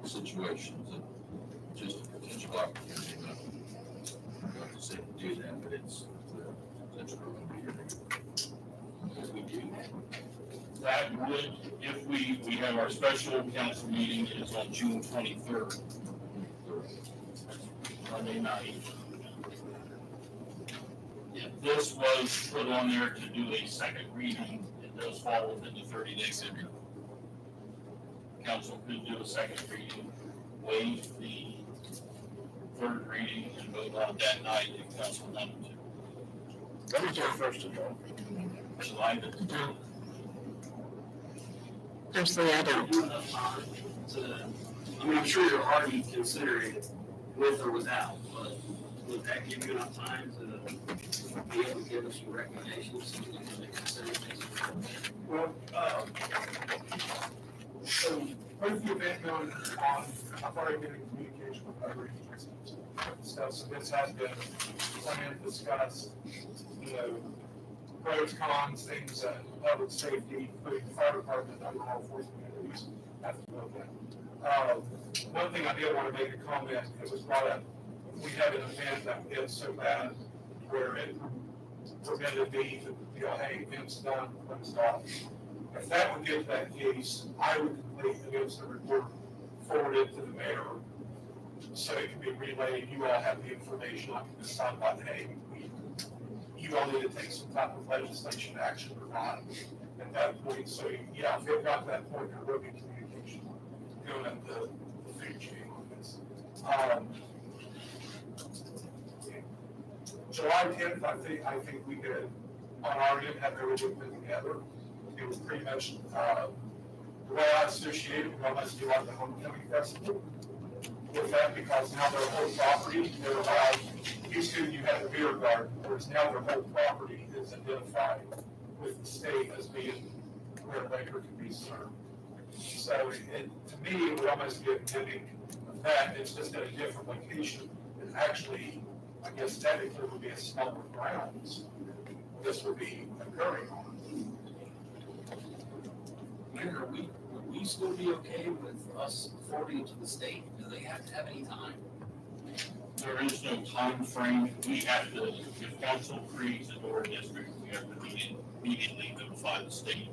H: situations, and just a potential opportunity, I'm not to say to do that, but that's what we're going to do. If we do
B: That would, if we have our special council meeting is on June 23rd, Monday night. If this was put on there to do a second reading, it does fall within the 30-day period. Council could do a second reading, waive the third reading, and vote on that night if council wanted to.
D: Let me go first of all.
B: July the
A: No. Personally, I don't.
F: You enough time to, I mean, I'm sure you're already considering it with or without, but would that give you enough time to be able to give us your recommendations so we can make decisions?
D: Well, so with the event going on, I've already been in communication with other agencies. So this has been planned, discussed, you know, pros, cons, things that public safety, including the fire department, other law enforcement entities have to look at. One thing I did want to make a comment, it was brought up, we had an event that did so bad where it prevented me to, you know, hey, event's done, let's stop. If that would get that case, I would complete the incident report, forward it to the mayor, so it can be relayed, you all have the information, I can decide about, hey, you all need to take some type of legislation action or not at that point. So, yeah, if it got to that point, there will be communication going up the food chain on this. July 10th, I think we could, on our end, have everything put together. It was pretty much, the way I associated, we almost do like the homecoming festival with that, because now their whole property, they're allowed, used to you had a beer garden, whereas now their whole property is identified with the state as being where liquor can be served. So to me, it would almost be a mimic of that, it's just at a different location. And actually, I guess technically it would be a smaller grounds this would be occurring on.
F: Mayor, would we still be okay with us forwarding it to the state? Do they have to have any time?
B: There is no time frame. We have to, if council creates a door district, we have to immediately notify the state.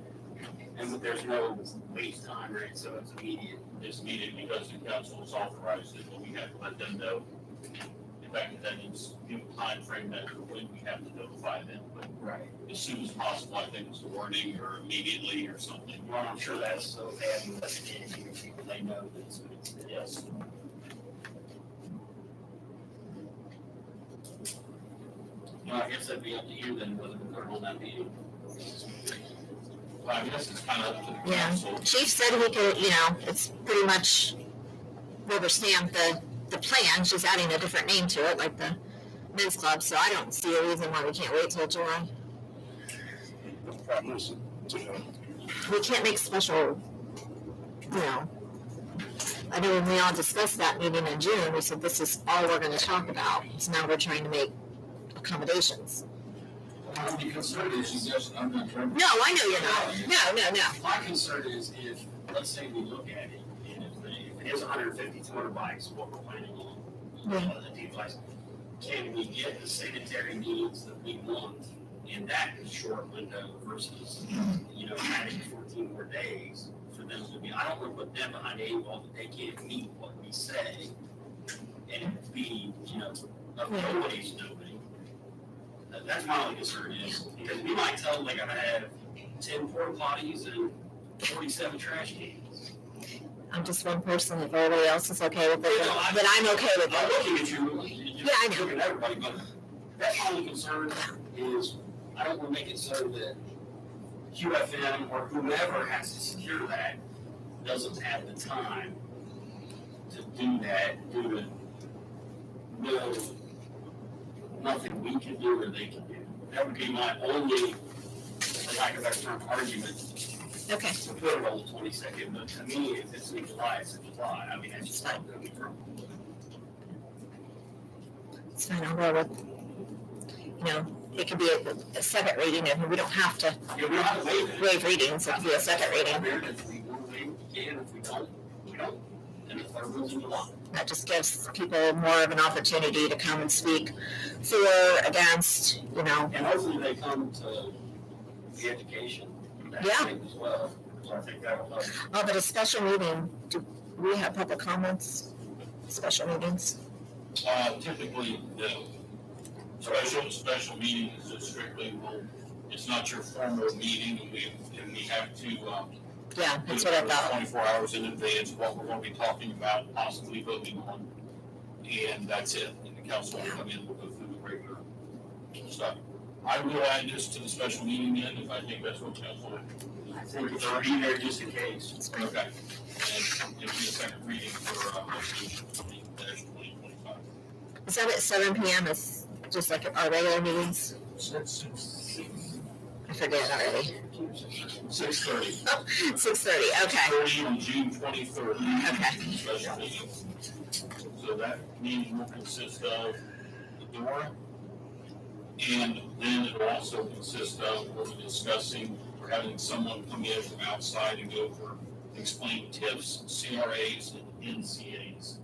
F: And there's no wait time, right? So it's immediate.
B: It's needed because the council has authorized it, but we have to let them know. In fact, that is, give a time frame that when we have to notify them, but
F: Right.
B: as soon as possible, I think it's the wording, or immediately or something.
F: Well, I'm sure that's so they haven't let it in, people, they know that it's going to be.
B: Yes.
F: Well, I guess that'd be up to you then, whether to put it on that meeting.
B: Well, I guess it's kind of up to the
A: Yeah.
B: council.
A: Chief said he could, you know, it's pretty much rubber stamp the plan, she's adding a different name to it, like the men's club, so I don't see a reason why we can't wait till July.
D: The problem is,
A: We can't make special, you know. I know when we all discussed that meeting in June, we said this is all we're gonna talk about, so now we're trying to make accommodations.
F: The concern is,
H: I'm not trying to.
A: No, I know you're not, no.
F: my concern is if, let's say we look at it, and if it is 150, 200 bikes, what we're planning on, the device, can we get the sanitary needs that we want in that short window versus, you know, adding 14 more days for them to be, I don't want to put them behind the eight ball that they can't meet what we say, and it be, you know, nobody's nobody. That's my only concern is, because we might tell them they gotta have 10 porta potties and 47 trash cans.
A: I'm just one person, if everybody else is okay with it,
F: You know,
A: but I'm okay with
F: I'm
A: it.
F: looking at you,
A: Yeah, I know.
F: looking at everybody, but that's my only concern is, I don't wanna make it so that QFM or whomever has to secure that doesn't have the time to do that, due to nothing we can do or they can do. That would be my only, for lack of a better term, argument
A: Okay,
F: to put it on the 22nd, but to me, if it's in July, it's in July. I mean, that's just not gonna be from.
A: it's fine, I'll roll with you know, it could be a second reading, and we don't have to
F: Yeah, we don't have to waive it.
A: waive readings, it could be a second reading.
F: If we want to waive it, we can. If we don't, we don't. And the third one's in July.
A: That just gives people more of an opportunity to come and speak for, against, you know.
F: And hopefully they come to the education.
A: Yeah.
F: As well. So I think that will help.
A: Oh, but a special meeting, do we have public comments, special meetings?
B: Typically, no. Special meetings is just strictly, well, it's not your formal meeting, and we have to,
A: Yeah, that's what I thought.
B: 24 hours in advance, what we're going to be talking about, possibly voting on, and that's it. And the council will come in, we'll go through the regular stuff. I will add this to the special meeting then, if I think that's what council.
F: I think it's already there just in case.
B: Okay. And it'll be a second reading for, resolution 20-2025.
A: Is that at 7 PM, it's just like our regular meetings? I forget already.
B: 6:30.
A: 6:30, okay,
B: 30 on June 23rd.
A: okay.
B: Special meeting. So that meeting will consist of the DORA, and then it'll also consist of, we'll be discussing, or having someone come in from outside and go over, explain TIFs, CRAs, and NCAs.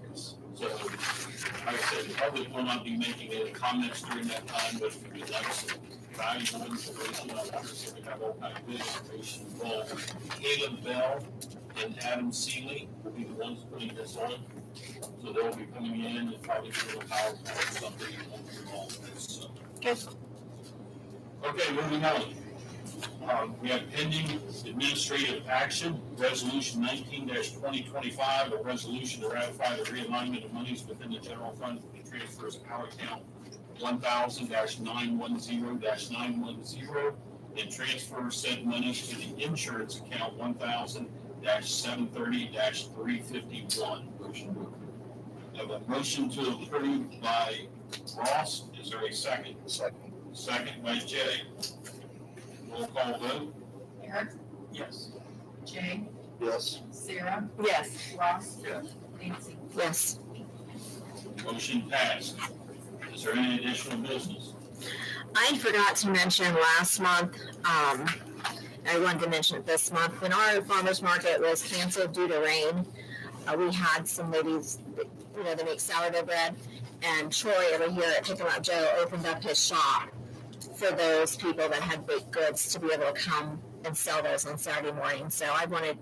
B: So, like I said, the public will not be making any comments during that time, but if you'd like some valuable information, obviously we have all kinds of good information involved. Caleb Bell and Adam Seeley will be the ones putting this on. So they'll be coming in and probably doing a PowerPoint or something involved in this, so. Okay, moving on. We have pending administrative action, resolution 19-2025, a resolution to ratify the realignment of monies within the general fund for the transfers power account 1000-910-910 and transfer said monies to the insurance account 1000-730-351. Motion to approve. I have a motion to approve by Ross. Is there a second? Second by Jay. Roll call vote.
G: Eric,
F: Yes.
G: Jay,
H: Yes.
G: Sarah,
A: Yes.
G: Ross.
H: Yes.
G: Nancy.
A: Yes.
B: Motion passed. Is there any additional business?
A: I forgot to mention last month, I wanted to mention it this month, when our farmer's market was canceled due to rain, we had some ladies, you know, that make sourdough bread, and Troy over here at Pick 'em Up Joe opened up his shop for those people that had baked goods to be able to come and sell those on Saturday morning. So I wanted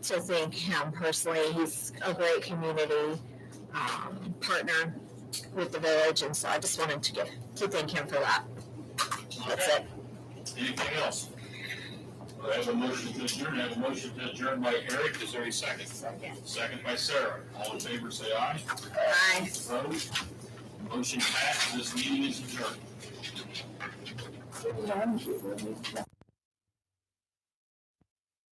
A: to thank him personally. He's a great community partner with the village, and so I just wanted to thank him for that. That's it.
B: Anything else? I have a motion to adjourn. I have a motion to adjourn by Eric. Is there a second? Second by Sarah. All in favor, say aye.
A: Bye.
B: Opposed? Motion passed. This meeting is adjourned.